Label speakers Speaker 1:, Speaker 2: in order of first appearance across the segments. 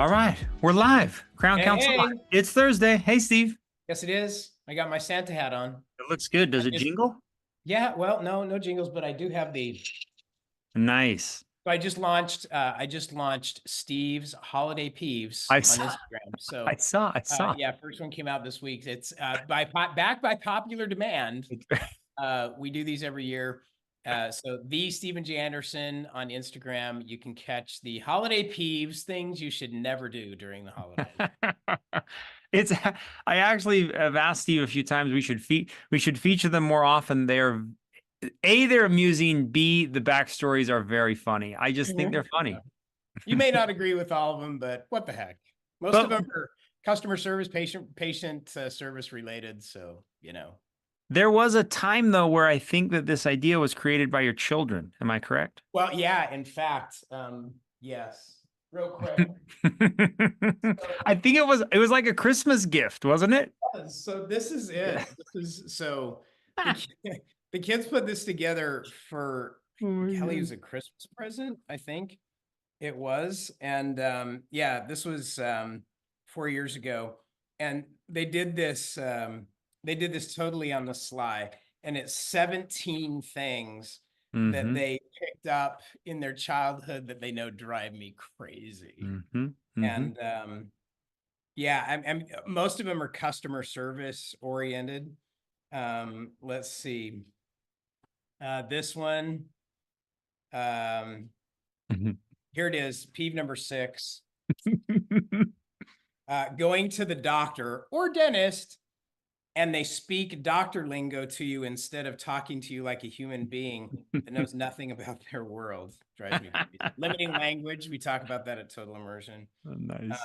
Speaker 1: All right, we're live. Crown
Speaker 2: Hey,
Speaker 1: Council Live.
Speaker 2: hey.
Speaker 1: It's Thursday. Hey, Steve.
Speaker 2: Yes, it is. I got my Santa hat on.
Speaker 1: It looks good.
Speaker 2: I
Speaker 1: Does it
Speaker 2: just,
Speaker 1: jingle?
Speaker 2: yeah, well, no jingles, but I do have the.
Speaker 1: Nice.
Speaker 2: So I just launched Steve's Holiday Peeves
Speaker 1: I
Speaker 2: on
Speaker 1: saw.
Speaker 2: Instagram.
Speaker 1: I
Speaker 2: So,
Speaker 1: saw. I saw.
Speaker 2: yeah, first one came out this week. It's back by popular demand. We do these every year. So the Stephen J. Anderson on Instagram, you can catch the Holiday Peeves, things you should never do during the holidays.
Speaker 1: It's. I actually have asked Steve a few times. We should feature them more often. They're they're amusing. B, the backstories are very funny. I just think they're funny.
Speaker 2: You may not agree with all of them, but what the heck? Most of
Speaker 1: But
Speaker 2: them are customer service, patient service related. So,
Speaker 1: there was a time though where I think that this idea was created by your children. Am I correct?
Speaker 2: well, yeah, in fact, yes, real quick.
Speaker 1: I think it was like a Christmas gift, wasn't it?
Speaker 2: So this is it. The kids put this together for
Speaker 1: Oh my
Speaker 2: Kelly
Speaker 1: God.
Speaker 2: as a Christmas present, I think it was. And yeah, this was 4 years ago. And they did this totally on the sly. And it's 17 things that
Speaker 1: Mm-hmm.
Speaker 2: they picked up in their childhood that they know drive me crazy.
Speaker 1: Mm-hmm. Mm-hmm.
Speaker 2: And yeah, most of them are customer service oriented. Let's see. This one, um,
Speaker 1: Mm-hmm.
Speaker 2: here it is, peeve number 6. Going to the doctor or dentist and they speak doctor lingo to you instead of talking to you like a human being that knows nothing about their world. Drives me crazy. Limiting language, we talk about that at Total Immersion.
Speaker 1: Nice.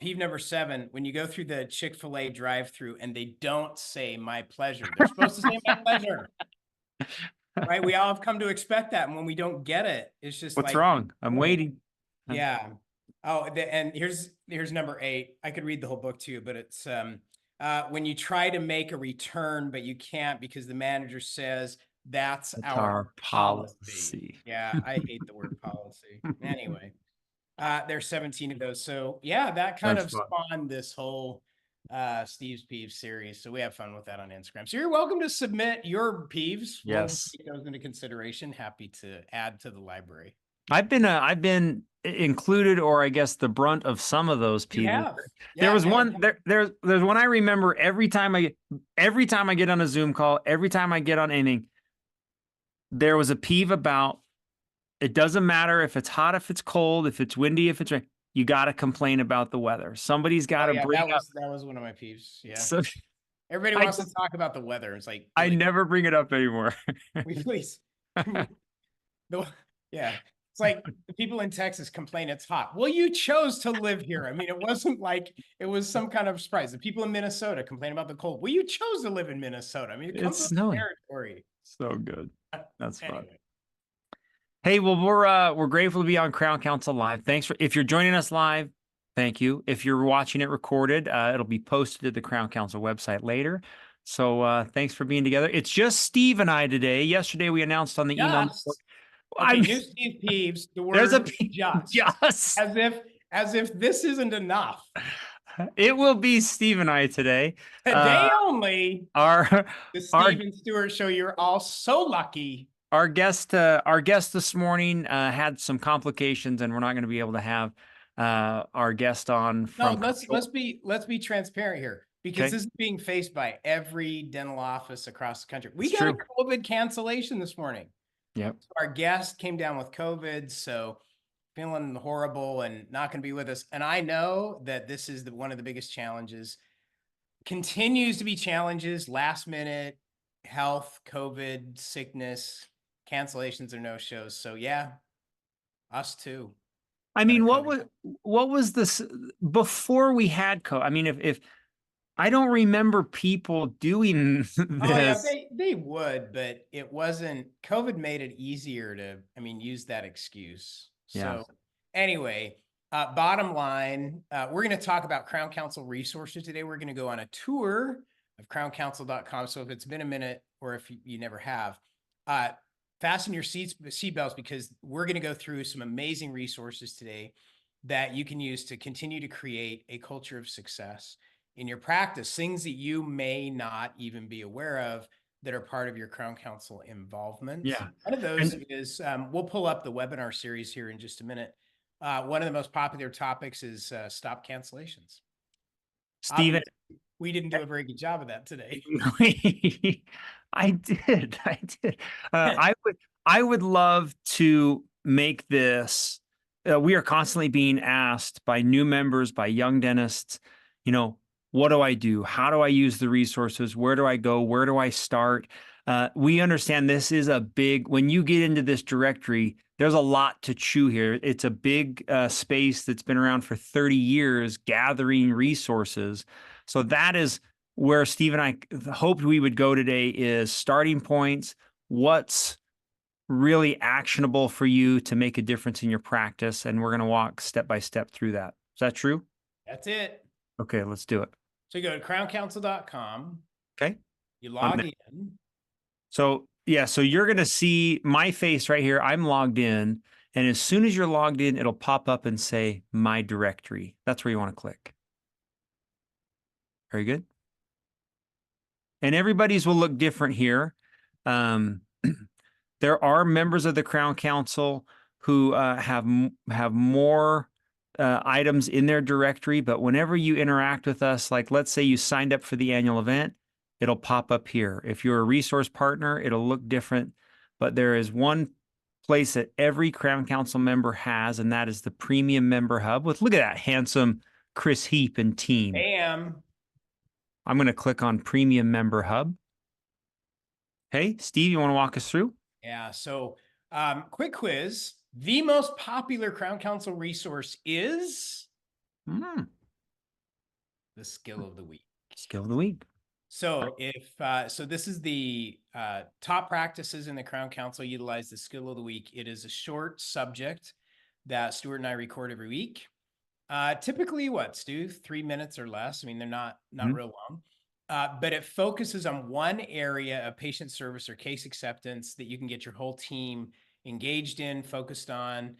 Speaker 2: Peeve number 7, when you go through the Chick-fil-A drive-through and they don't say my pleasure. They're supposed to say my pleasure. Right? We all have come to expect that. And when we don't get it, it's just
Speaker 1: What's
Speaker 2: like,
Speaker 1: wrong? I'm waiting.
Speaker 2: yeah. And here's number 8. I could read the whole book too, but it's when you try to make a return, but you can't because the manager says that's
Speaker 1: It's
Speaker 2: our
Speaker 1: our
Speaker 2: policy.
Speaker 1: policy.
Speaker 2: Yeah, I hate the word policy. Anyway, there's 17 of those. So yeah, that kind
Speaker 1: That's
Speaker 2: of
Speaker 1: fun.
Speaker 2: spawned this whole Steve's Peeves series. So we have fun with that on Instagram. So you're welcome to submit your peeves.
Speaker 1: Yes.
Speaker 2: We'll take those into consideration. Happy to add to the library.
Speaker 1: I've been included, or I guess the brunt of some of those
Speaker 2: You
Speaker 1: people.
Speaker 2: have.
Speaker 1: There
Speaker 2: Yeah.
Speaker 1: was one there's one I remember every time I get on a Zoom call, every time I get on anything, there was a peeve about it doesn't matter if it's hot, if it's cold, if it's windy, if it's rain, you got to complain about the weather. Somebody's got
Speaker 2: Oh
Speaker 1: to
Speaker 2: yeah,
Speaker 1: bring up.
Speaker 2: that was one of my peeves. Yeah.
Speaker 1: So
Speaker 2: Everybody
Speaker 1: I
Speaker 2: wants to talk about the weather. It's like,
Speaker 1: I
Speaker 2: really,
Speaker 1: never bring it up anymore.
Speaker 2: we please. The, yeah. It's like the people in Texas complain it's hot. Well, you chose to live here. I mean, it wasn't like it was some kind of surprise. The people in Minnesota complain about the cold. Well, you chose to live in Minnesota. I mean, it comes
Speaker 1: It's
Speaker 2: with the
Speaker 1: snowing.
Speaker 2: territory.
Speaker 1: So good. That's fun.
Speaker 2: Anyway.
Speaker 1: Hey, well, we're grateful to be on Crown Council Live. Thanks for if you're joining us live, thank you. If you're watching it recorded, it'll be posted to the Crown Council website later. So thanks for being together. It's just Steve and I today. Yesterday we announced on the email.
Speaker 2: Just. Okay,
Speaker 1: I'm
Speaker 2: new Steve Peeves, the
Speaker 1: there's a
Speaker 2: word just.
Speaker 1: just.
Speaker 2: As if this isn't enough.
Speaker 1: It will be Steve and I today.
Speaker 2: Today only.
Speaker 1: Our
Speaker 2: The
Speaker 1: our
Speaker 2: Stephen Stewart Show. You're all so lucky.
Speaker 1: our guest this morning had some complications, and we're not going to be able to have our guest on
Speaker 2: No,
Speaker 1: from.
Speaker 2: let's be transparent here because
Speaker 1: Okay.
Speaker 2: this is being faced by every dental office across the country. We
Speaker 1: It's
Speaker 2: got a
Speaker 1: true.
Speaker 2: COVID cancellation this morning.
Speaker 1: Yep.
Speaker 2: So our guest came down with COVID, so feeling horrible and not going to be with us. And I know that this is one of the biggest challenges. Continues to be challenges, last minute health, COVID, sickness, cancellations or no shows. So yeah, us too.
Speaker 1: I mean, what was this before we had COVID? I mean, if I don't remember people doing
Speaker 2: Oh yeah,
Speaker 1: this.
Speaker 2: they would, but it wasn't. COVID made it easier to, use that excuse.
Speaker 1: Yeah.
Speaker 2: So anyway, bottom line, we're going to talk about Crown Council resources today. We're going to go on a tour of crowncouncil.com. So if it's been a minute or if you never have, fasten your seatbelts because we're going to go through some amazing resources today that you can use to continue to create a culture of success in your practice, things that you may not even be aware of that are part of your Crown Council involvement.
Speaker 1: Yeah.
Speaker 2: One of those
Speaker 1: And
Speaker 2: is, we'll pull up the webinar series here in just a minute. One of the most popular topics is stop cancellations.
Speaker 1: Stephen,
Speaker 2: Obviously, we didn't do a very good job of that today.
Speaker 1: I did. I did. I would love to make this. We are constantly being asked by new members, by young dentists, what do I do? How do I use the resources? Where do I go? Where do I start? We understand this is a big, when you get into this directory, there's a lot to chew here. It's a big space that's been around for 30 years, gathering resources. So that is where Steve and I hoped we would go today, is starting points. What's really actionable for you to make a difference in your practice? And we're going to walk step by step through that. Is that true?
Speaker 2: That's it.
Speaker 1: Okay, let's do it.
Speaker 2: So you go to crowncouncil.com.
Speaker 1: Okay.
Speaker 2: You log in.
Speaker 1: So yeah, so you're going to see my face right here. I'm logged in. And as soon as you're logged in, it'll pop up and say my directory. That's where you want to click. Very good. And everybody's will look different here. There are members of the Crown Council who have more items in their directory, but whenever you interact with us, like let's say you signed up for the annual event, it'll pop up here. If you're a resource partner, it'll look different, but there is one place that every Crown Council member has, and that is the Premium Member Hub. Look at that handsome Chris Heap and team.
Speaker 2: Bam.
Speaker 1: I'm going to click on Premium Member Hub. Hey, Steve, you want to walk us through?
Speaker 2: Yeah. So, quick quiz. The most popular Crown Council resource is the skill of the week.
Speaker 1: Skill of the week.
Speaker 2: So so this is the top practices in the Crown Council utilize the skill of the week. It is a short subject that Stuart and I record every week. Typically what, Stu? 3 minutes or less. I mean, they're not real long. But it focuses on one area of patient service or case acceptance that you can get your whole team engaged in, focused on.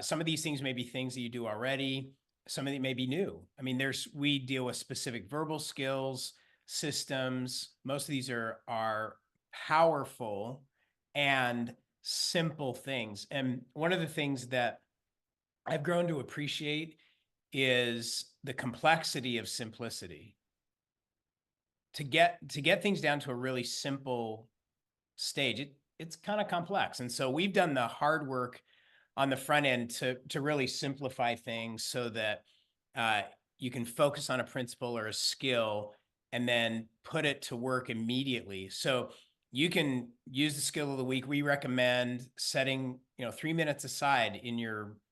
Speaker 2: Some of these things may be things that you do already. Some of them may be new. I mean, we deal with specific verbal skills, systems. Most of these are powerful and simple things. And one of the things that I've grown to appreciate is the complexity of simplicity. To get things down to a really simple stage, it's kind of complex. And so we've done the hard work on the front end to really simplify things so that you can focus on a principle or a skill and then put it to work immediately. So you can use the skill of the week. We recommend setting 3 minutes aside in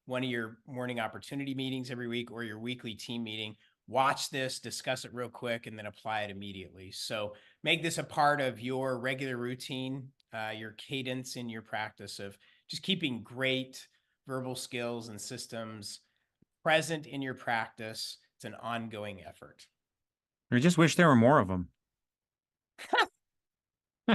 Speaker 2: one of your morning opportunity meetings every week or your weekly team meeting. Watch this, discuss it real quick, and then apply it immediately. So make this a part of your regular routine, your cadence in your practice of just keeping great verbal skills and systems present in your practice. It's an ongoing effort.
Speaker 1: I just wish there were more of them.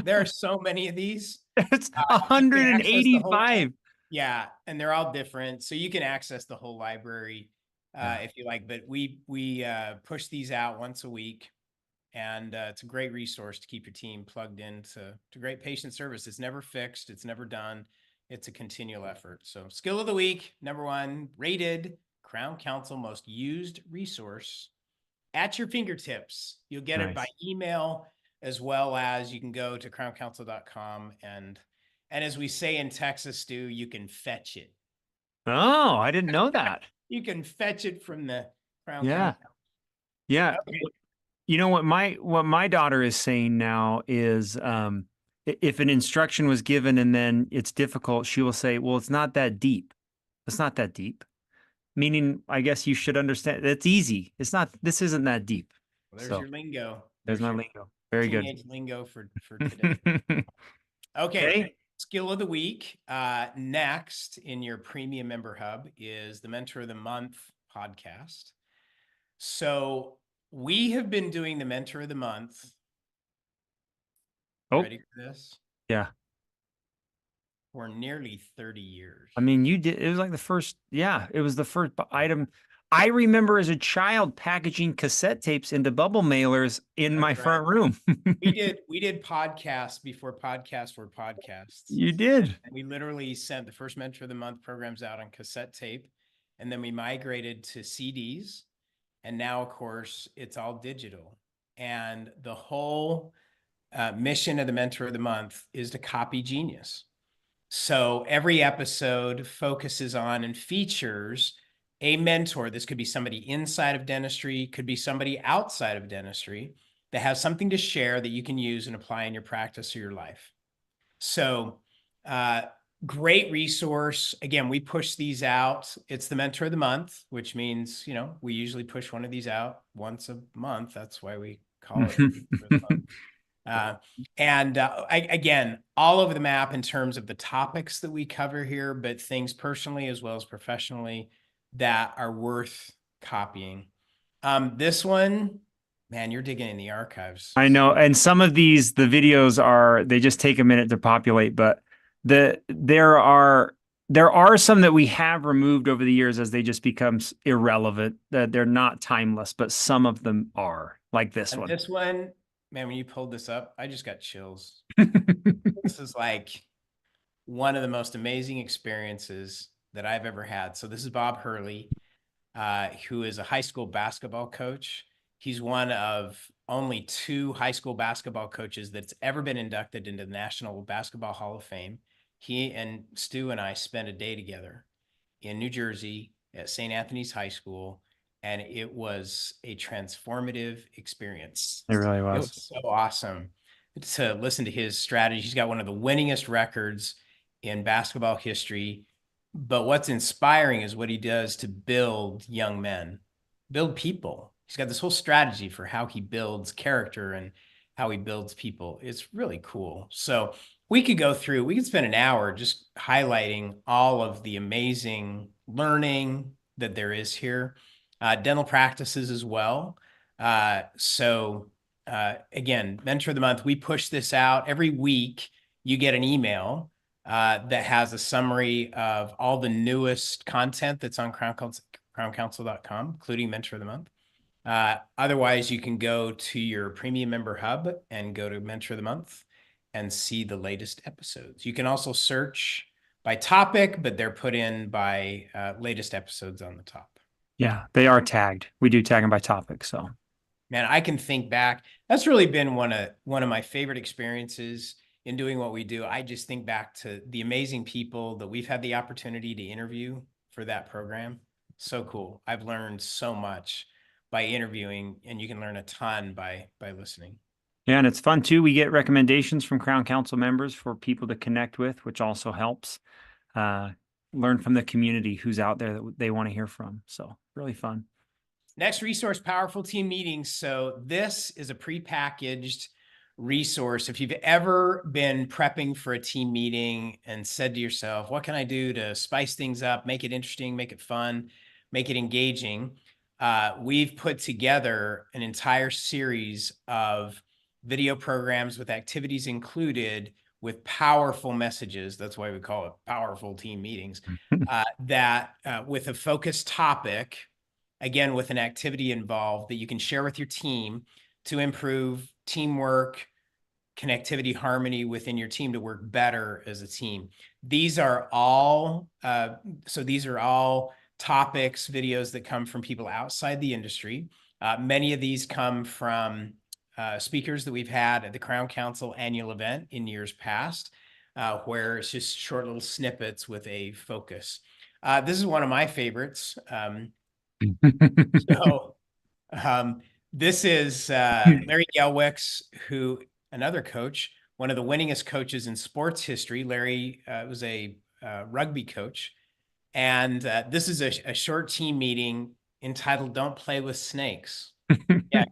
Speaker 2: There are so many of these.
Speaker 1: It's 185.
Speaker 2: Yeah, and they're all different. So you can access the whole library if you like, but we push these out once a week, and it's a great resource to keep your team plugged into great patient service. It's never fixed. It's never done. It's a continual effort. So skill of the week, number 1, rated Crown Council most used resource at your fingertips. You'll get it by email, as well as you can go to crowncouncil.com and as we say in Texas, Stu, you can fetch it.
Speaker 1: Oh, I didn't know that.
Speaker 2: You can fetch it from the Crown
Speaker 1: Council. Yeah.
Speaker 2: Okay.
Speaker 1: You know what my daughter is saying now is if an instruction was given and then it's difficult, she will say, well, it's not that deep. It's not that deep. Meaning, I guess you should understand it's easy. This isn't that deep.
Speaker 2: Well, there's your lingo.
Speaker 1: There's my lingo. Very good.
Speaker 2: Teenage lingo for today. Okay. Skill of the week. Next in your Premium Member Hub is the Mentor of the Month podcast. So we have been doing the Mentor of the Month. Ready for this?
Speaker 1: Yeah.
Speaker 2: for nearly 30 years.
Speaker 1: I mean, you did, it was like the first, yeah, it was the first item. I remember as a child packaging cassette tapes into bubble mailers in my
Speaker 2: That's right.
Speaker 1: front room.
Speaker 2: We did podcasts before podcasts were podcasts.
Speaker 1: You did.
Speaker 2: And we literally sent the first Mentor of the Month programs out on cassette tape, and then we migrated to CDs. And now, of course, it's all digital. And the whole mission of the Mentor of the Month is to copy genius. So every episode focuses on and features a mentor. This could be somebody inside of dentistry, could be somebody outside of dentistry that has something to share that you can use and apply in your practice or your life. So great resource. Again, we push these out. It's the Mentor of the Month, which means, we usually push one of these out once a month. That's why we call it Mentor of the Month. Again, all over the map in terms of the topics that we cover here, but things personally as well as professionally that are worth copying. This one, man, you're digging in the archives.
Speaker 1: I know. And some of these, the videos they just take a minute to populate, but there are some that we have removed over the years as they just become irrelevant, that they're not timeless, but some of them are, like this one.
Speaker 2: This one, man, when you pulled this up, I just got chills. This is like one of the most amazing experiences that I've ever had. So this is Bob Hurley, who is a high school basketball coach. He's one of only 2 high school basketball coaches that's ever been inducted into the National Basketball Hall of Fame. He and Stu and I spent a day together in New Jersey at St. Anthony's High School, and it was a transformative experience.
Speaker 1: It really was.
Speaker 2: It was so awesome to listen to his strategy. He's got one of the winningest records in basketball history. But what's inspiring is what he does to build young men, build people. He's got this whole strategy for how he builds character and how he builds people. It's really cool. So we could spend an hour just highlighting all of the amazing learning that there is here, dental practices as well. Again, Mentor of the Month, we push this out every week. You get an email that has a summary of all the newest content that's on crowncounsel.com, including Mentor of the Month. Otherwise, you can go to your premium member hub and go to Mentor of the Month and see the latest episodes. You can also search by topic, but they're put in by latest episodes on the top.
Speaker 1: Yeah, they are tagged. We do tag them by topic. So,
Speaker 2: man, I can think back. That's really been one of my favorite experiences in doing what we do. I just think back to the amazing people that we've had the opportunity to interview for that program. So cool. I've learned so much by interviewing, and you can learn a ton by listening.
Speaker 1: Yeah, and it's fun too. We get recommendations from Crown Counsel members for people to connect with, which also helps learn from the community who's out there that they want to hear from. So really fun.
Speaker 2: Next resource, Powerful Team Meetings. So this is a prepackaged resource. If you've ever been prepping for a team meeting and said to yourself, what can I do to spice things up, make it interesting, make it fun, make it engaging? We've put together an entire series of video programs with activities included with powerful messages. That's why we call it Powerful Team Meetings, that with a focused topic, again, with an activity involved that you can share with your team to improve teamwork, connectivity, harmony within your team to work better as a team. These are all, these are all topics, videos that come from people outside the industry. Many of these come from speakers that we've had at the Crown Counsel annual event in years past, where it's just short little snippets with a focus. This is one of my favorites. This is Larry Gelwicks, who another coach, one of the winningest coaches in sports history. Larry was a rugby coach. And this is a short team meeting entitled Don't Play with Snakes. Yeah,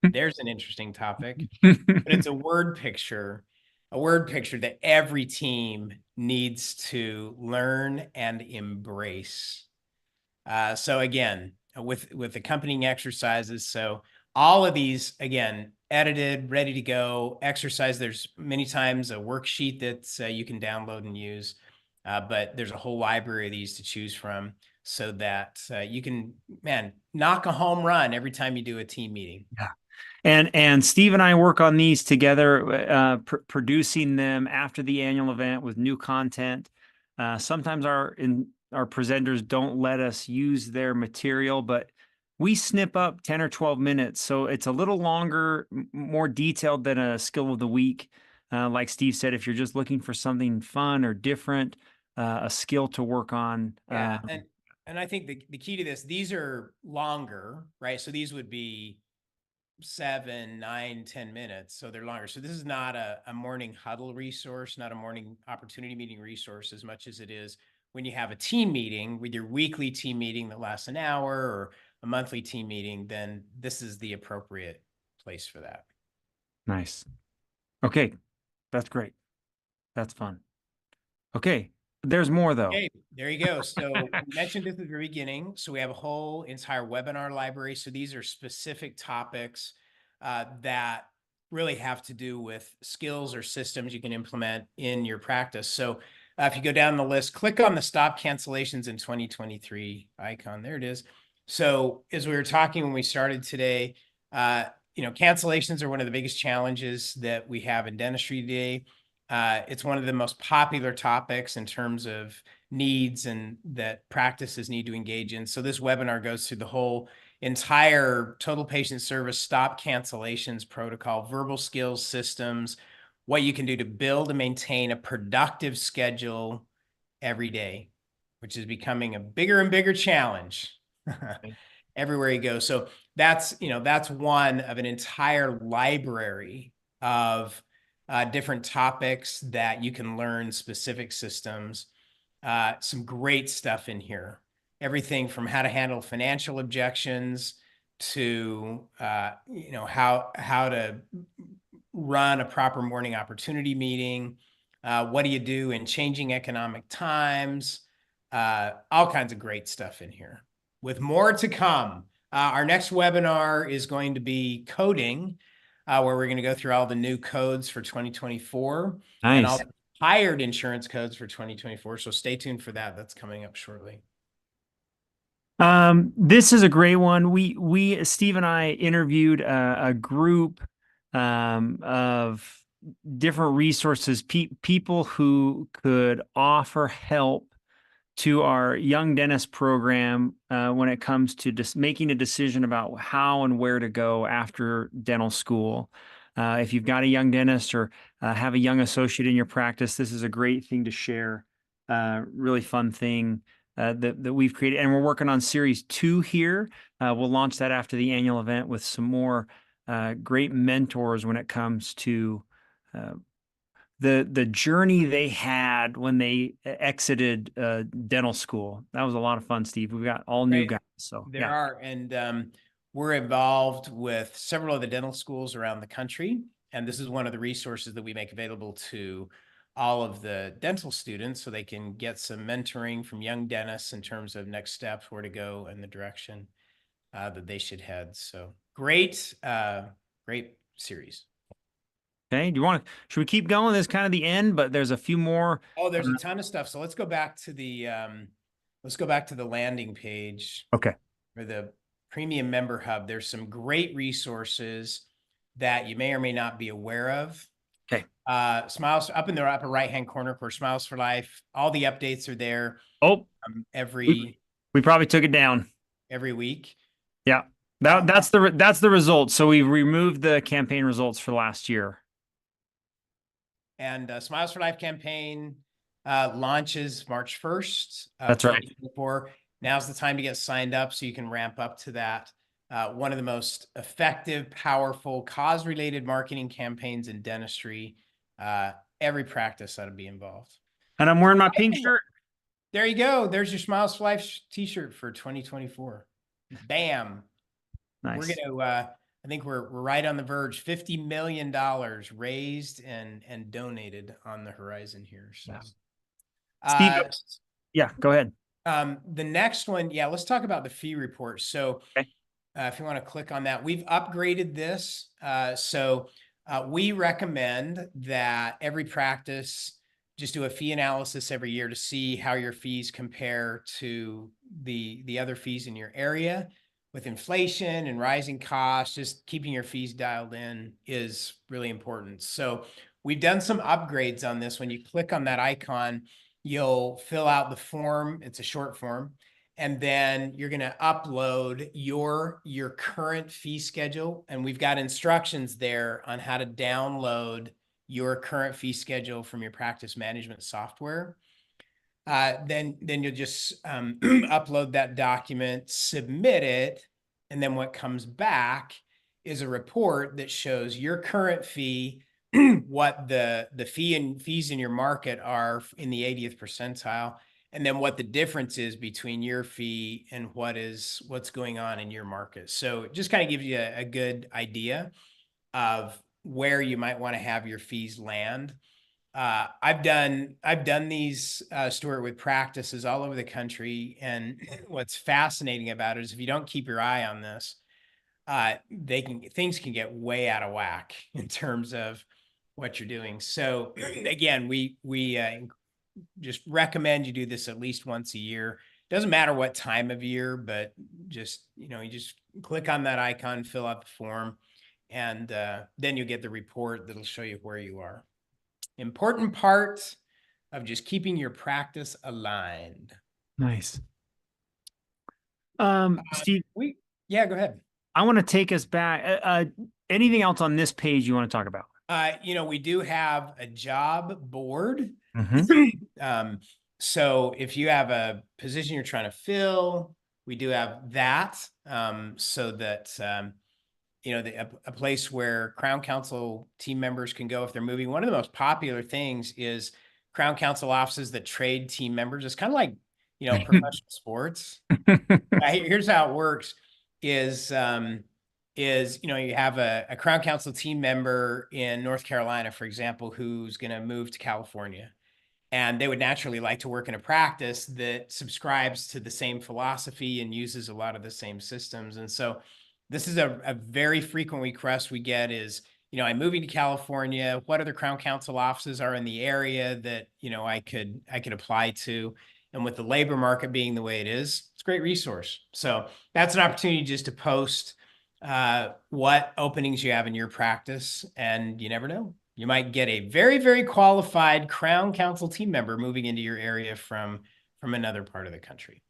Speaker 2: there's an interesting topic, but it's a word picture that every team needs to learn and embrace. So again, with accompanying exercises. So all of these, again, edited, ready to go. Exercise, there's many times a worksheet that you can download and use, but there's a whole library of these to choose from so that you can, man, knock a home run every time you do a team meeting.
Speaker 1: Yeah. And Steve and I work on these together, producing them after the annual event with new content. Sometimes our presenters don't let us use their material, but we snip up 10 or 12 minutes. So it's a little longer, more detailed than a skill of the week. Like Steve said, if you're just looking for something fun or different, a skill to work on.
Speaker 2: Yeah. And I think the key to this, these are longer, right? So these would be 7, 9, 10 minutes. So they're longer. So this is not a morning huddle resource, not a morning opportunity meeting resource as much as it is when you have a team meeting with your weekly team meeting that lasts an hour or a monthly team meeting, then this is the appropriate place for that.
Speaker 1: Nice. Okay. That's great. That's fun. Okay. There's more though.
Speaker 2: Okay, there you go. So we mentioned this at the very beginning. So we have a whole entire webinar library. So these are specific topics that really have to do with skills or systems you can implement in your practice. So if you go down the list, click on the Stop Cancellations in 2023 icon. There it is. So as we were talking when we started today, cancellations are one of the biggest challenges that we have in dentistry today. It's one of the most popular topics in terms of needs and that practices need to engage in. So this webinar goes through the whole entire total patient service stop cancellations protocol, verbal skills systems, what you can do to build and maintain a productive schedule every day, which is becoming a bigger and bigger challenge everywhere you go. So that's one of an entire library of different topics that you can learn specific systems. Some great stuff in here. Everything from how to handle financial objections to how to run a proper morning opportunity meeting. What do you do in changing economic times? All kinds of great stuff in here. With more to come. Our next webinar is going to be coding, where we're going to go through all the new codes for 2024 and all
Speaker 1: Nice.
Speaker 2: the hired insurance codes for 2024. So stay tuned for that. That's coming up shortly.
Speaker 1: This is a great one. Steve and I interviewed a group of different resources, people who could offer help to our young dentist program when it comes to just making a decision about how and where to go after dental school. If you've got a young dentist or have a young associate in your practice, this is a great thing to share. Really fun thing that we've created. And we're working on series 2 here. We'll launch that after the annual event with some more great mentors when it comes to the journey they had when they exited dental school. That was a lot of fun, Steve. We've got all new guys. So
Speaker 2: there are, and we're involved with several of the dental schools around the country. And this is one of the resources that we make available to all of the dental students so they can get some mentoring from young dentists in terms of next steps, where to go, and the direction that they should head. So great, great series.
Speaker 1: Okay. Should we keep going? This is kind of the end, but there's a few more.
Speaker 2: Oh, there's a ton of stuff. So let's go back to the landing page.
Speaker 1: Okay.
Speaker 2: For the Premium Member Hub. There's some great resources that you may or may not be aware of.
Speaker 1: Okay.
Speaker 2: Smiles up in the upper right-hand corner for Smiles for Life. All the updates are there.
Speaker 1: Oh, we probably took it down
Speaker 2: every week.
Speaker 1: Yeah. That's the result. So we removed the campaign results for last year.
Speaker 2: And Smiles for Life campaign launches March 1st.
Speaker 1: That's right.
Speaker 2: Now's the time to get signed up so you can ramp up to that. One of the most effective, powerful, cause-related marketing campaigns in dentistry. Every practice ought to be involved.
Speaker 1: And I'm wearing my pink shirt.
Speaker 2: There you go. There's your Smiles for Life t-shirt for 2024. Bam.
Speaker 1: Nice.
Speaker 2: We're going to, I think we're right on the verge. $50 million raised and donated on the horizon here. So,
Speaker 1: Steve, yeah, go ahead.
Speaker 2: The next one, let's talk about the fee report. So,
Speaker 1: okay.
Speaker 2: if you want to click on that, we've upgraded this. We recommend that every practice just do a fee analysis every year to see how your fees compare to the other fees in your area. With inflation and rising costs, just keeping your fees dialed in is really important. So we've done some upgrades on this. When you click on that icon, you'll fill out the form. It's a short form. And then you're going to upload your current fee schedule. And we've got instructions there on how to download your current fee schedule from your practice management software. Then you'll just upload that document, submit it, and then what comes back is a report that shows your current fee, what the fees in your market are in the 80th percentile, and then what the difference is between your fee and what's going on in your market. So it just kind of gives you a good idea of where you might want to have your fees land. I've done these, Stuart, with practices all over the country. And what's fascinating about it is if you don't keep your eye on this, things can get way out of whack in terms of what you're doing. So again, we just recommend you do this at least once a year. Doesn't matter what time of year, but just, you just click on that icon, fill out the form, and then you'll get the report that'll show you where you are. Important part of just keeping your practice aligned.
Speaker 1: Nice. Steve,
Speaker 2: yeah, go ahead.
Speaker 1: I want to take us back. Anything else on this page you want to talk about?
Speaker 2: We do have a job board.
Speaker 1: Mm-hmm.
Speaker 2: So if you have a position you're trying to fill, we do have that, so that a place where Crown Council team members can go if they're moving. One of the most popular things is Crown Council offices that trade team members. It's kind of like, professional sports. Here's how it works is you have a Crown Council team member in North Carolina, for example, who's going to move to California. And they would naturally like to work in a practice that subscribes to the same philosophy and uses a lot of the same systems. And so this is a very frequent request we get is, I'm moving to California. What other Crown Council offices are in the area that, I could apply to? And with the labor market being the way it is, it's a great resource. So that's an opportunity just to post what openings you have in your practice. And you never know. You might get a very, very qualified Crown Council team member moving into your area from another part of the country.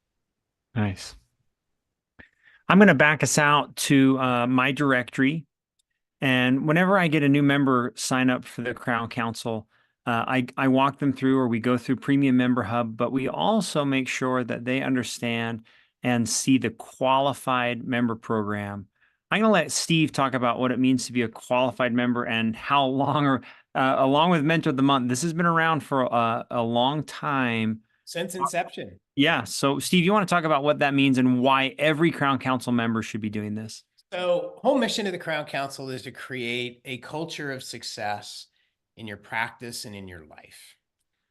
Speaker 1: Nice. I'm going to back us out to my directory. And whenever I get a new member sign up for the Crown Council, I walk them through, or we go through Premium Member Hub, but we also make sure that they understand and see the qualified member program. I'm going to let Steve talk about what it means to be a qualified member and how long, or along with Mentor of the Month, this has been around for a long time.
Speaker 2: Since inception.
Speaker 1: Yeah. So Steve, you want to talk about what that means and why every Crown Council member should be doing this?
Speaker 2: So whole mission of the Crown Council is to create a culture of success in your practice and in your life.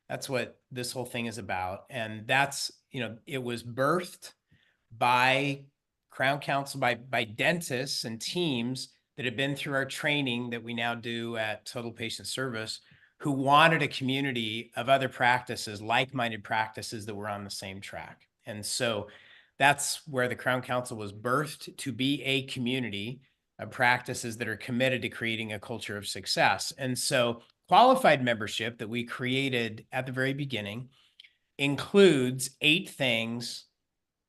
Speaker 2: That's what this whole thing is about. And that's, it was birthed by Crown Council, by dentists and teams that have been through our training that we now do at Total Patient Service, who wanted a community of other practices, like-minded practices that were on the same track. And so that's where the Crown Council was birthed, to be a community of practices that are committed to creating a culture of success. And so qualified membership that we created at the very beginning includes 8 things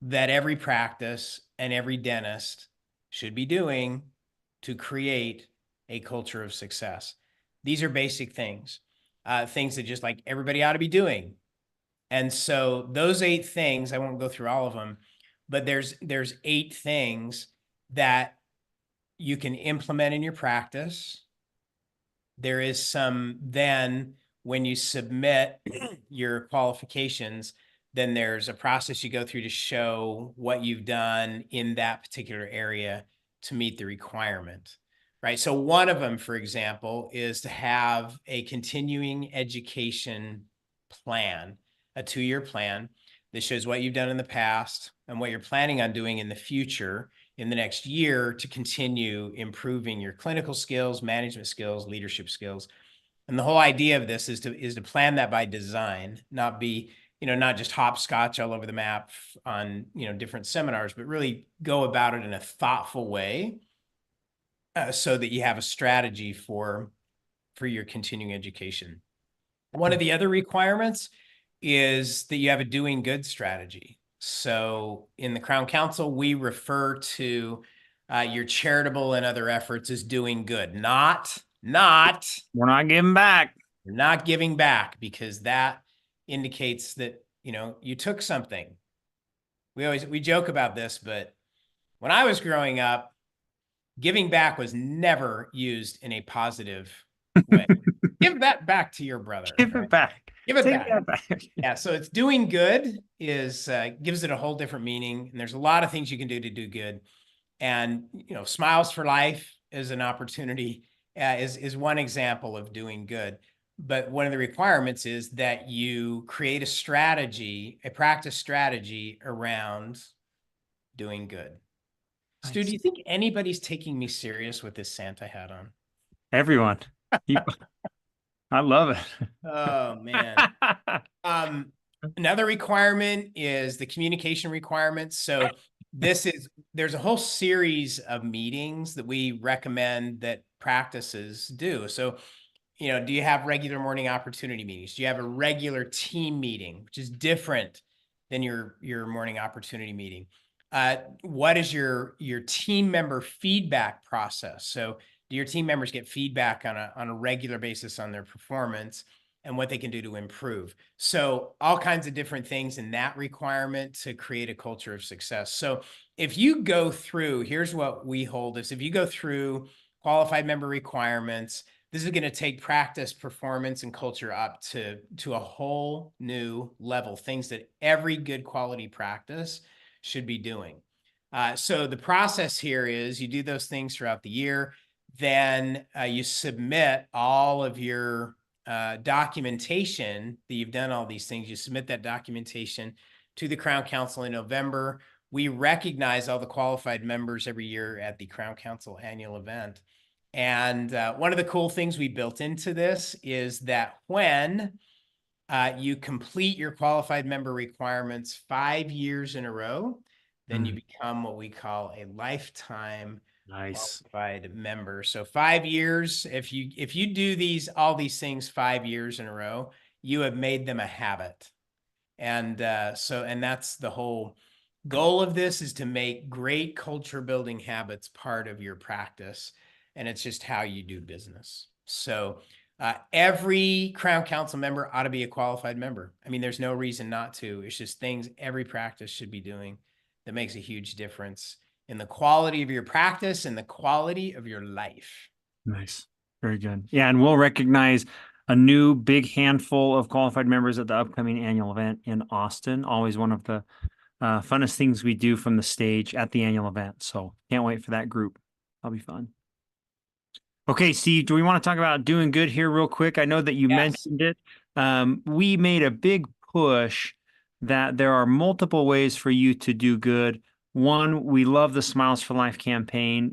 Speaker 2: that every practice and every dentist should be doing to create a culture of success. These are basic things, things that just like everybody ought to be doing. And so those 8 things, I won't go through all of them, but there's 8 things that you can implement in your practice. There is some, then when you submit your qualifications, then there's a process you go through to show what you've done in that particular area to meet the requirement, right? So one of them, for example, is to have a continuing education plan, a 2-year plan that shows what you've done in the past and what you're planning on doing in the future in the next year to continue improving your clinical skills, management skills, leadership skills. And the whole idea of this is to plan that by design, not be, not just hopscotch all over the map on, different seminars, but really go about it in a thoughtful way, so that you have a strategy for your continuing education. One of the other requirements is that you have a doing good strategy. So in the Crown Council, we refer to your charitable and other efforts as doing good, not
Speaker 1: We're not giving back.
Speaker 2: you're not giving back, because that indicates that, you took something. We joke about this, but when I was growing up, giving back was never used in a positive way. Give that back to your brother.
Speaker 1: Give it back.
Speaker 2: Give it
Speaker 1: Take
Speaker 2: back.
Speaker 1: that back.
Speaker 2: Yeah, so it's doing good is gives it a whole different meaning, and there's a lot of things you can do to do good. And Smiles for Life is an opportunity, is one example of doing good. But one of the requirements is that you create a strategy, a practice strategy around doing good. Stu, do you think anybody's taking me serious with this Santa hat on?
Speaker 1: Everyone. I love it.
Speaker 2: Oh man. Another requirement is the communication requirements. So there's a whole series of meetings that we recommend that practices do. So, do you have regular morning opportunity meetings? Do you have a regular team meeting, which is different than your morning opportunity meeting? What is your team member feedback process? So do your team members get feedback on a regular basis on their performance and what they can do to improve? So all kinds of different things in that requirement to create a culture of success. So if you go through, here's what we hold is, if you go through qualified member requirements, this is going to take practice, performance, and culture up to a whole new level, things that every good quality practice should be doing. So the process here is you do those things throughout the year. Then you submit all of your documentation that you've done all these things. You submit that documentation to the Crown Council in November. We recognize all the qualified members every year at the Crown Council annual event. And one of the cool things we built into this is that when you complete your qualified member requirements 5 years in a row, then you become what we call a lifetime qualified member. So 5 years, if you do all these things 5 years in a row, you have made them a habit. And and that's the whole goal of this, is to make great culture building habits part of your practice. And it's just how you do business. So every Crown Council member ought to be a qualified member. I mean, there's no reason not to. It's just things every practice should be doing that makes a huge difference in the quality of your practice and the quality of your life.
Speaker 1: Nice. Very good. Yeah, and we'll recognize a new big handful of qualified members at the upcoming annual event in Austin. Always one of the funnest things we do from the stage at the annual event. So can't wait for that group. That'll be fun. Okay, Steve, do we want to talk about doing good here real quick? I know that you mentioned it. We made a big push that there are multiple ways for you to do good. One, we love the Smiles for Life campaign.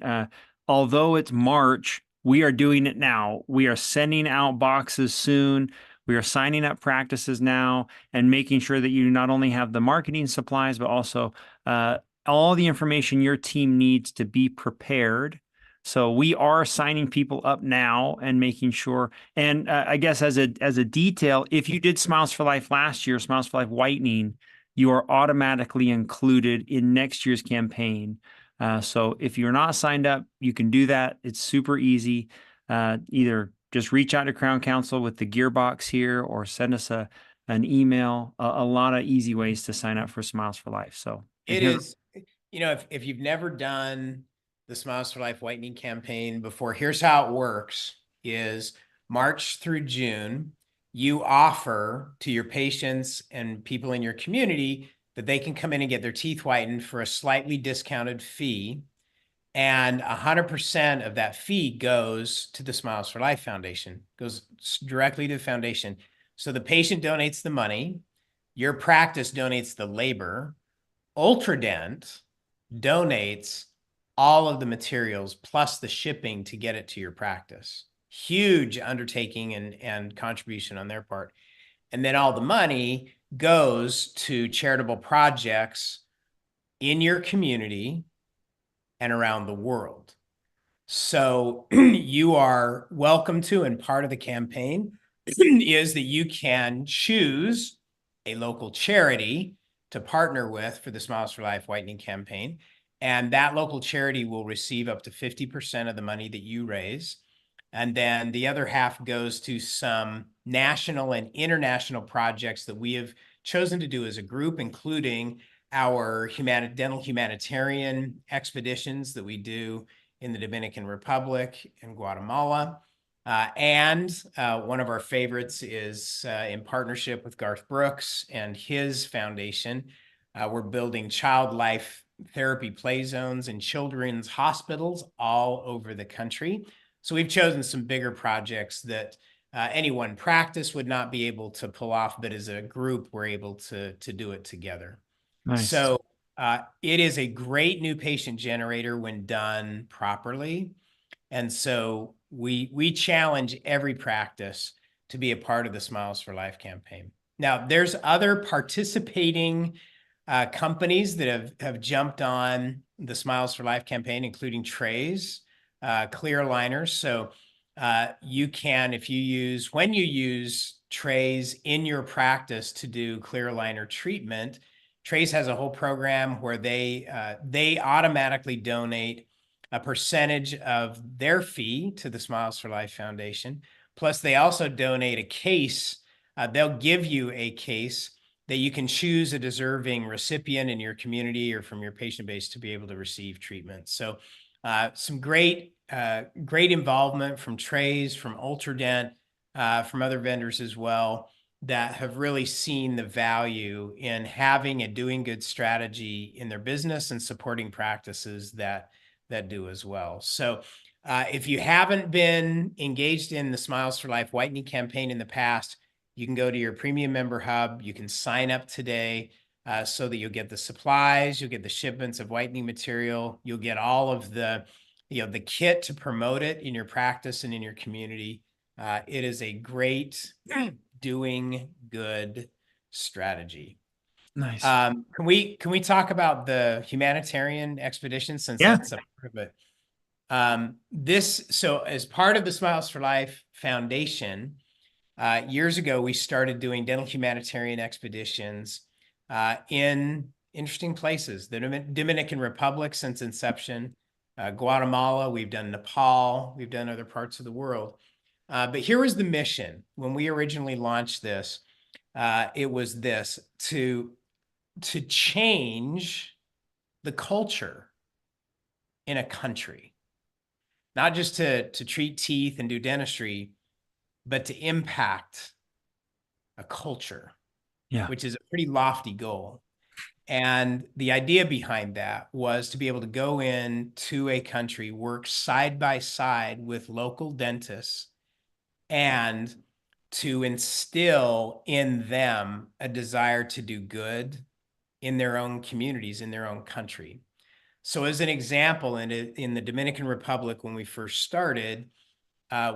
Speaker 1: Although it's March, we are doing it now. We are sending out boxes soon. We are signing up practices now and making sure that you not only have the marketing supplies, but also all the information your team needs to be prepared. So we are signing people up now and making sure. And I guess as a detail, if you did Smiles for Life last year, Smiles for Life Whitening, you are automatically included in next year's campaign. So if you're not signed up, you can do that. It's super easy. Either just reach out to Crown Council with the gearbox here, or send us an email. A lot of easy ways to sign up for Smiles for Life. So
Speaker 2: it is, if you've never done the Smiles for Life Whitening campaign before, here's how it works: is March through June, you offer to your patients and people in your community that they can come in and get their teeth whitened for a slightly discounted fee. And 100% of that fee goes to the Smiles for Life Foundation, goes directly to the foundation. So the patient donates the money, your practice donates the labor, Ultradent donates all of the materials plus the shipping to get it to your practice. Huge undertaking and contribution on their part. And then all the money goes to charitable projects in your community and around the world. So you are welcome to, and part of the campaign is that you can choose a local charity to partner with for the Smiles for Life Whitening campaign. And that local charity will receive up to 50% of the money that you raise. And then the other half goes to some national and international projects that we have chosen to do as a group, including our dental humanitarian expeditions that we do in the Dominican Republic and Guatemala. And one of our favorites is in partnership with Garth Brooks and his foundation. We're building child life therapy play zones in children's hospitals all over the country. So we've chosen some bigger projects that any one practice would not be able to pull off, but as a group, we're able to do it together.
Speaker 1: Nice.
Speaker 2: So it is a great new patient generator when done properly. And so we challenge every practice to be a part of the Smiles for Life campaign. Now, there's other participating companies that have jumped on the Smiles for Life campaign, including Trays, clear aligners. So you can, when you use Trays in your practice to do clear aligner treatment, Trace has a whole program where they automatically donate a percentage of their fee to the Smiles for Life Foundation. Plus, they also donate a case. They'll give you a case that you can choose a deserving recipient in your community or from your patient base to be able to receive treatment. So some great involvement from Trays, from Ultradent, from other vendors as well, that have really seen the value in having a doing good strategy in their business and supporting practices that do as well. So if you haven't been engaged in the Smiles for Life Whitening campaign in the past, you can go to your premium member hub. You can sign up today so that you'll get the supplies, you'll get the shipments of whitening material, you'll get all of the kit to promote it in your practice and in your community. It is a great doing good strategy.
Speaker 1: Nice.
Speaker 2: Can we talk about the humanitarian expedition, since
Speaker 1: Yeah.
Speaker 2: that's a part of it? So as part of the Smiles for Life Foundation, years ago, we started doing dental humanitarian expeditions in interesting places. The Dominican Republic since inception, Guatemala, we've done Nepal, we've done other parts of the world. But here was the mission. When we originally launched this, it was this: to change the culture in a country, not just to treat teeth and do dentistry, but to impact a culture, which is a pretty lofty goal. And the idea behind that was to be able to go into a country, work side by side with local dentists, and to instill in them a desire to do good in their own communities, in their own country. So as an example, in the Dominican Republic, when we first started,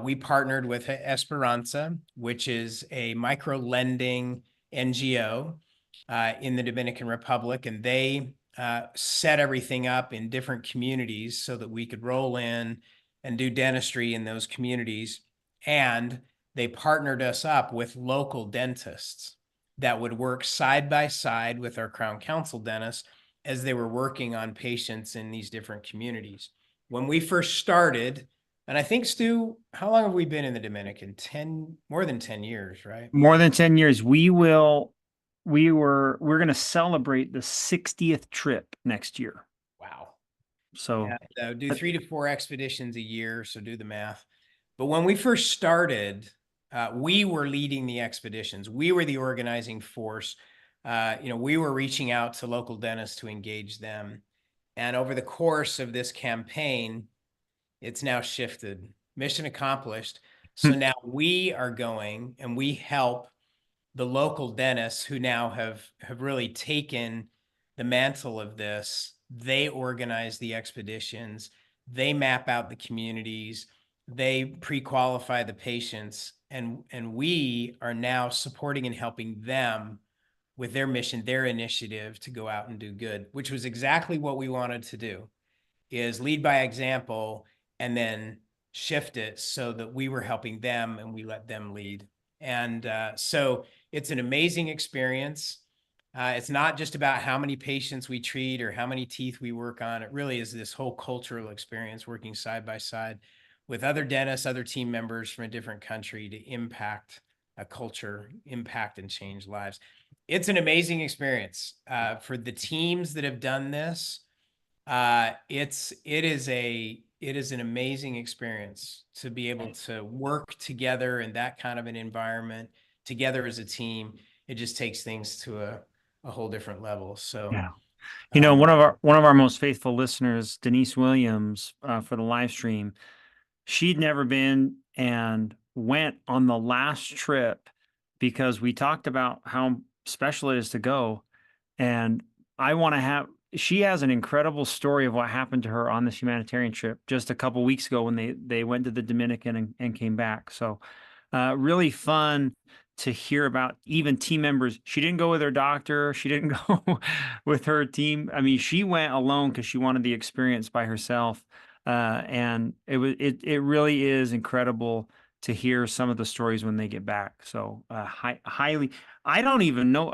Speaker 2: we partnered with Esperanza, which is a micro-lending NGO in the Dominican Republic, and they set everything up in different communities so that we could roll in and do dentistry in those communities. And they partnered us up with local dentists that would work side by side with our Crown Council dentists as they were working on patients in these different communities. When we first started, and I think, Stu, how long have we been in the Dominican? More than 10 years, right?
Speaker 1: More than 10 years. We're going to celebrate the 60th trip next year.
Speaker 2: Wow.
Speaker 1: So,
Speaker 2: so do 3 to 4 expeditions a year. So do the math. But when we first started, we were leading the expeditions. We were the organizing force. We were reaching out to local dentists to engage them. And over the course of this campaign, it's now shifted. Mission accomplished. So now we are going and we help the local dentists who now have really taken the mantle of this They organize the expeditions. They map out the communities. They pre-qualify the patients. And we are now supporting and helping them with their mission, their initiative to go out and do good, which was exactly what we wanted to do, is lead by example and then shift it so that we were helping them and we let them lead. And so it's an amazing experience. It's not just about how many patients we treat or how many teeth we work on. It really is this whole cultural experience, working side by side with other dentists, other team members from a different country to impact a culture, impact and change lives. It's an amazing experience for the teams that have done this. It is an amazing experience to be able to work together in that kind of an environment together as a team. It just takes things to a whole different level. So,
Speaker 1: Yeah. You know, one of our most faithful listeners, Denise Williams, for the live stream, she'd never been and went on the last trip because we talked about how special it is to go. And I want to have, she has an incredible story of what happened to her on this humanitarian trip just a couple weeks ago when they went to the Dominican and came back. So really fun to hear about even team members. She didn't go with her doctor. She didn't go with her team. I mean, she went alone because she wanted the experience by herself. And it really is incredible to hear some of the stories when they get back. So highly, I don't even know.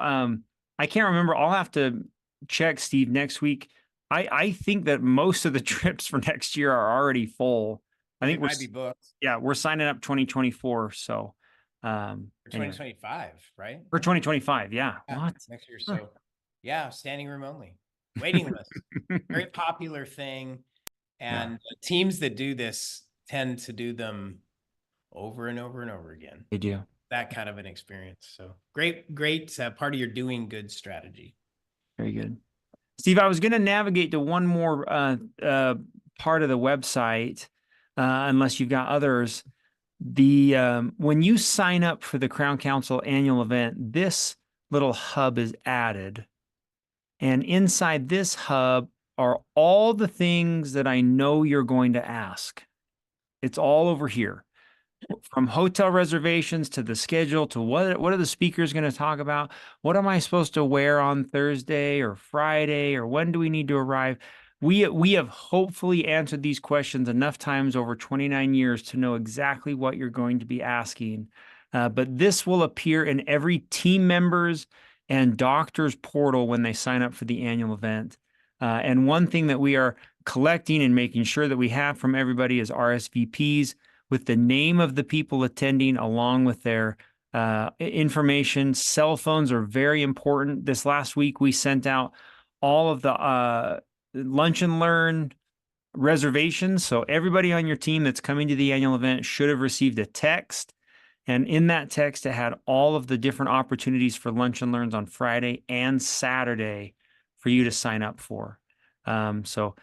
Speaker 1: I can't remember. I'll have to check, Steve, next week. I think that most of the trips for next year are already full. I think
Speaker 2: it might be booked
Speaker 1: yeah, we're signing up 2024. So,
Speaker 2: for
Speaker 1: anyway,
Speaker 2: 2025, right?
Speaker 1: for 2025. Yeah.
Speaker 2: Yeah,
Speaker 1: What?
Speaker 2: next year. So yeah, standing room only, waiting list, very popular thing.
Speaker 1: Yeah,
Speaker 2: And teams that do this tend to do them over and over and over again.
Speaker 1: they do.
Speaker 2: That kind of an experience. So great part of your doing good strategy.
Speaker 1: Very good. Steve, I was going to navigate to one more part of the website, unless you've got others. The when you sign up for the Crown Council annual event, this little hub is added. And inside this hub are all the things that I know you're going to ask. It's all over here. From hotel reservations to the schedule to what are the speakers going to talk about? What am I supposed to wear on Thursday or Friday, or when do we need to arrive? We have hopefully answered these questions enough times over 29 years to know exactly what you're going to be asking. But this will appear in every team members and doctors portal when they sign up for the annual event. And one thing that we are collecting and making sure that we have from everybody is RSVPs with the name of the people attending along with their information. Cell phones are very important. This last week, we sent out all of the lunch and learn reservations. So everybody on your team that's coming to the annual event should have received a text. And in that text, it had all of the different opportunities for lunch and learns on Friday and Saturday for you to sign up for. So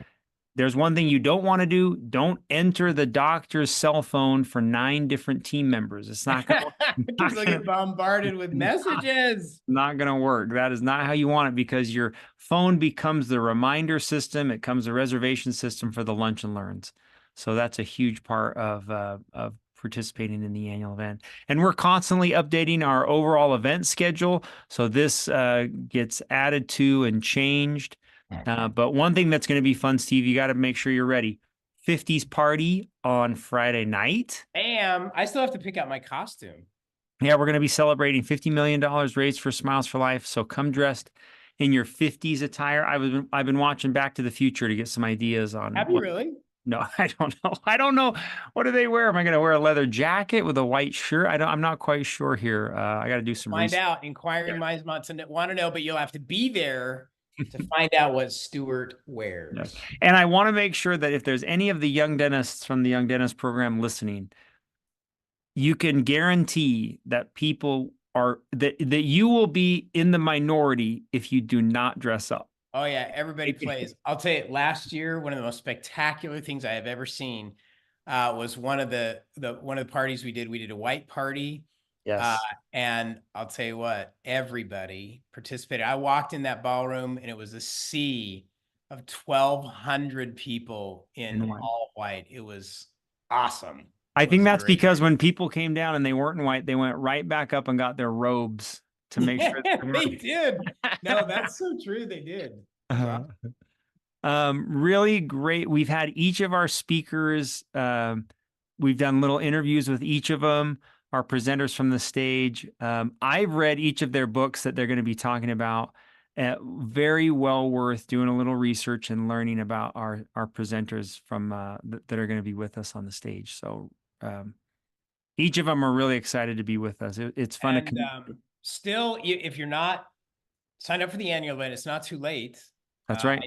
Speaker 1: there's one thing you don't want to do. Don't enter the doctor's cell phone for 9 different team members. It's not going
Speaker 2: Because they'll get bombarded with messages.
Speaker 1: not going to work. That is not how you want it, because your phone becomes the reminder system. It becomes a reservation system for the lunch and learns. So that's a huge part of participating in the annual event. And we're constantly updating our overall event schedule. So this gets added to and changed. But one thing that's going to be fun, Steve, you got to make sure you're ready. 50s party on Friday night.
Speaker 2: Bam. I still have to pick out my costume.
Speaker 1: Yeah, we're going to be celebrating $50 million raised for Smiles for Life. So come dressed in your 50s attire. I've been watching Back to the Future to get some ideas on.
Speaker 2: Have you really?
Speaker 1: No, I don't know. I don't know. What do they wear? Am I going to wear a leather jacket with a white shirt? I'm not quite sure here. I got to do some
Speaker 2: Find
Speaker 1: research.
Speaker 2: out. Inquiring minds want to know, but you'll have to be there to find out what Stuart wears.
Speaker 1: Yes. And I want to make sure that if there's any of the young dentists from the Young Dentist program listening, you can guarantee that people are that you will be in the minority if you do not dress up.
Speaker 2: Oh yeah, everybody plays. I'll tell you, last year, one of the most spectacular things I have ever seen was one of the parties we did. We did a white party.
Speaker 1: Yes.
Speaker 2: And I'll tell you what, everybody participated. I walked in that ballroom and it was a sea of 1,200 people
Speaker 1: In
Speaker 2: in
Speaker 1: white.
Speaker 2: all white. It was awesome.
Speaker 1: I
Speaker 2: It
Speaker 1: think
Speaker 2: was
Speaker 1: that's
Speaker 2: great.
Speaker 1: because when people came down and they weren't in white, they went right back up and got their robes to make sure
Speaker 2: Yeah,
Speaker 1: they were.
Speaker 2: they did. No, that's so true. They did. It was awesome.
Speaker 1: Really great. We've had each of our speakers. We've done little interviews with each of them, our presenters from the stage. I've read each of their books that they're going to be talking about. Very well worth doing a little research and learning about our presenters from that are going to be with us on the stage. So each of them are really excited to be with us. It's fun
Speaker 2: And
Speaker 1: to.
Speaker 2: still, if you're not signed up for the annual event, it's not too late.
Speaker 1: That's right.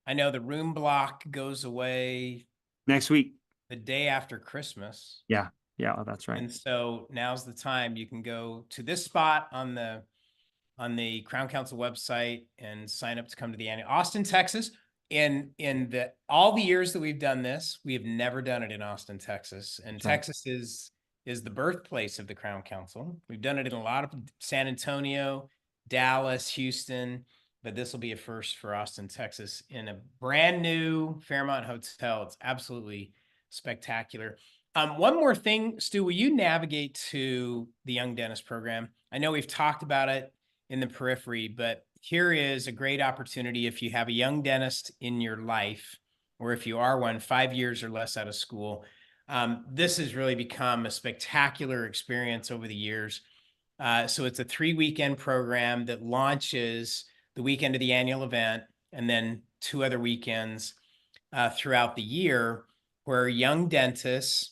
Speaker 2: I know the room block goes away
Speaker 1: Next week.
Speaker 2: the day after Christmas.
Speaker 1: Yeah. Yeah, that's right.
Speaker 2: And so now's the time. You can go to this spot on the Crown Council website and sign up to come to the annual Austin, Texas. In all the years that we've done this, we have never done it in Austin, Texas. And
Speaker 1: That's right.
Speaker 2: Texas is the birthplace of the Crown Council. We've done it in a lot of San Antonio, Dallas, Houston, but this will be a first for Austin, Texas, in a brand new Fairmont Hotel. It's absolutely spectacular. One more thing, Stu, will you navigate to the Young Dentist program? I know we've talked about it in the periphery, but here is a great opportunity if you have a young dentist in your life, or if you are one 5 years or less out of school. This has really become a spectacular experience over the years. So it's a 3-weekend program that launches the weekend of the annual event and then 2 other weekends throughout the year where young dentists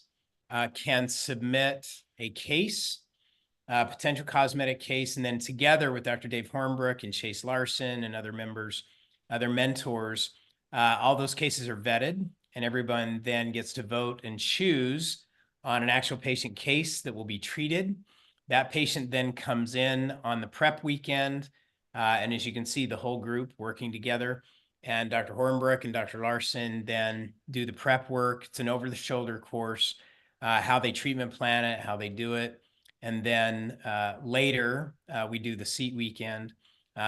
Speaker 2: can submit a case, potential cosmetic case, and then together with Dr. Dave Hornbrook and Chase Larson and other members, other mentors, all those cases are vetted, and everyone then gets to vote and choose on an actual patient case that will be treated. That patient then comes in on the prep weekend, and as you can see, the whole group working together. And Dr. Hornbrook and Dr. Larson then do the prep work. It's an over-the-shoulder course, how they treatment plan it, how they do it. And then later, we do the seat weekend.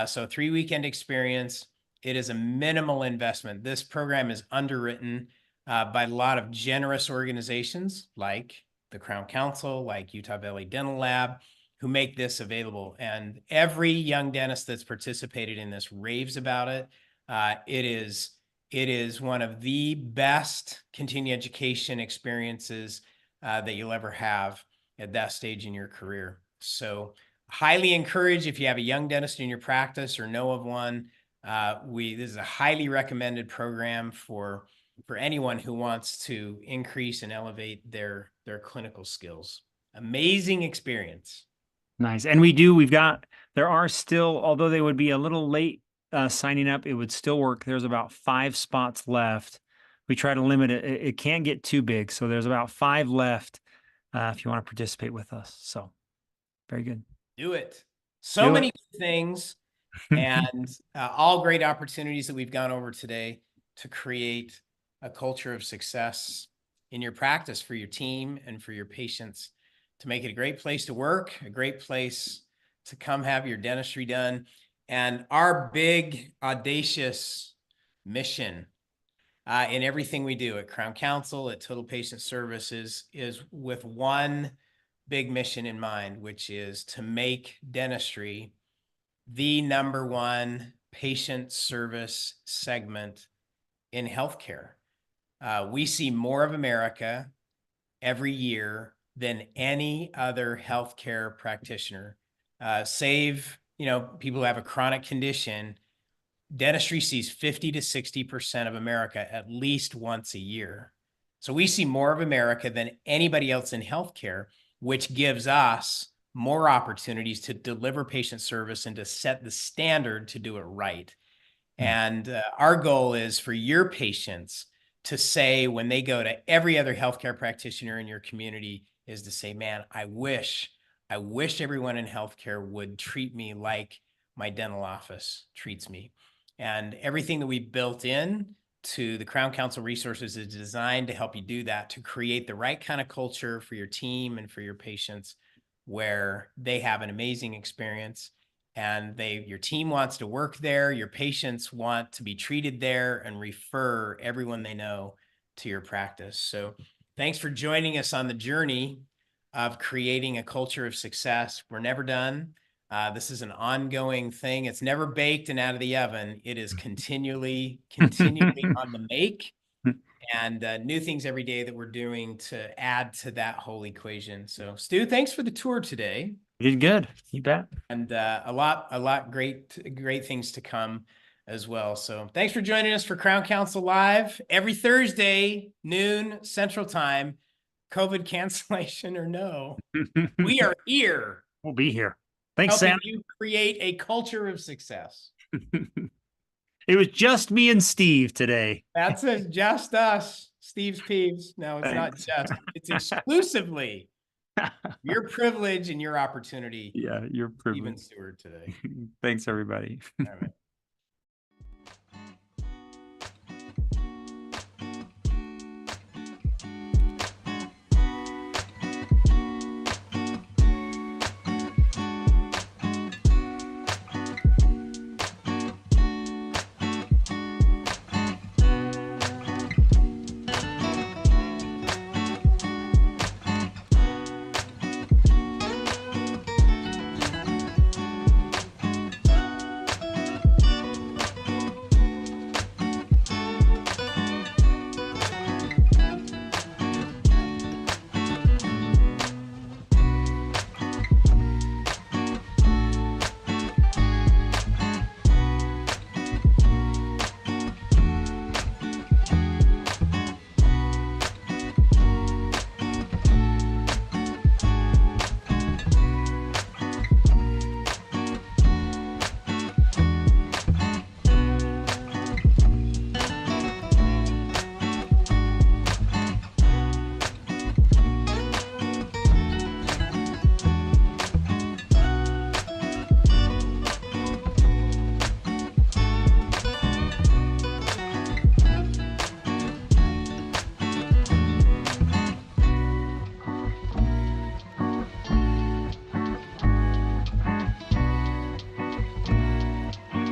Speaker 2: So 3-weekend experience. It is a minimal investment. This program is underwritten by a lot of generous organizations like the Crown Council, like Utah Valley Dental Lab, who make this available. And every young dentist that's participated in this raves about it. It is one of the best continuing education experiences that you'll ever have at that stage in your career. So highly encourage if you have a young dentist in your practice or know of one. This is a highly recommended program for anyone who wants to increase and elevate their clinical skills. Amazing experience.
Speaker 1: Nice. And there are still, although they would be a little late signing up, it would still work. There's about 5 spots left. We try to limit it. It can't get too big. So there's about 5 left if you want to participate with us. So very good.
Speaker 2: Do it. So many things and all great opportunities that we've gone over today to create a culture of success in your practice for your team and for your patients, to make it a great place to work, a great place to come have your dentistry done. And our big, audacious mission in everything we do at Crown Council, at Total Patient Services, is with one big mission in mind, which is to make dentistry the #1 patient service segment in healthcare. We see more of America every year than any other healthcare practitioner. Save, people who have a chronic condition, dentistry sees 50 to 60% of America at least once a year. So we see more of America than anybody else in healthcare, which gives us more opportunities to deliver patient service and to set the standard to do it right. And our goal is for your patients to say, when they go to every other healthcare practitioner in your community, is to say, man, I wish everyone in healthcare would treat me like my dental office treats me. And everything that we built in to the Crown Council resources is designed to help you do that, to create the right kind of culture for your team and for your patients, where they have an amazing experience and your team wants to work there. Your patients want to be treated there and refer everyone they know to your practice. So thanks for joining us on the journey of creating a culture of success. We're never done. This is an ongoing thing. It's never baked and out of the oven. It is continually on the make, and new things every day that we're doing to add to that whole equation. So Stu, thanks for the tour today.
Speaker 1: You did good. You bet.
Speaker 2: And a lot great things to come as well. So thanks for joining us for Crown Council Live every Thursday, noon Central Time, COVID cancellation or no. We are here.
Speaker 1: We'll be here. Thanks,
Speaker 2: helping
Speaker 1: Sam.
Speaker 2: you create a culture of success.
Speaker 1: It was just me and Steve today.
Speaker 2: That's it. Just us, Steve's Peeves. No, it's not just. It's exclusively your privilege and your opportunity.
Speaker 1: Yeah, your privilege.
Speaker 2: Steven Stewart today.
Speaker 1: Thanks, everybody.
Speaker 2: All right.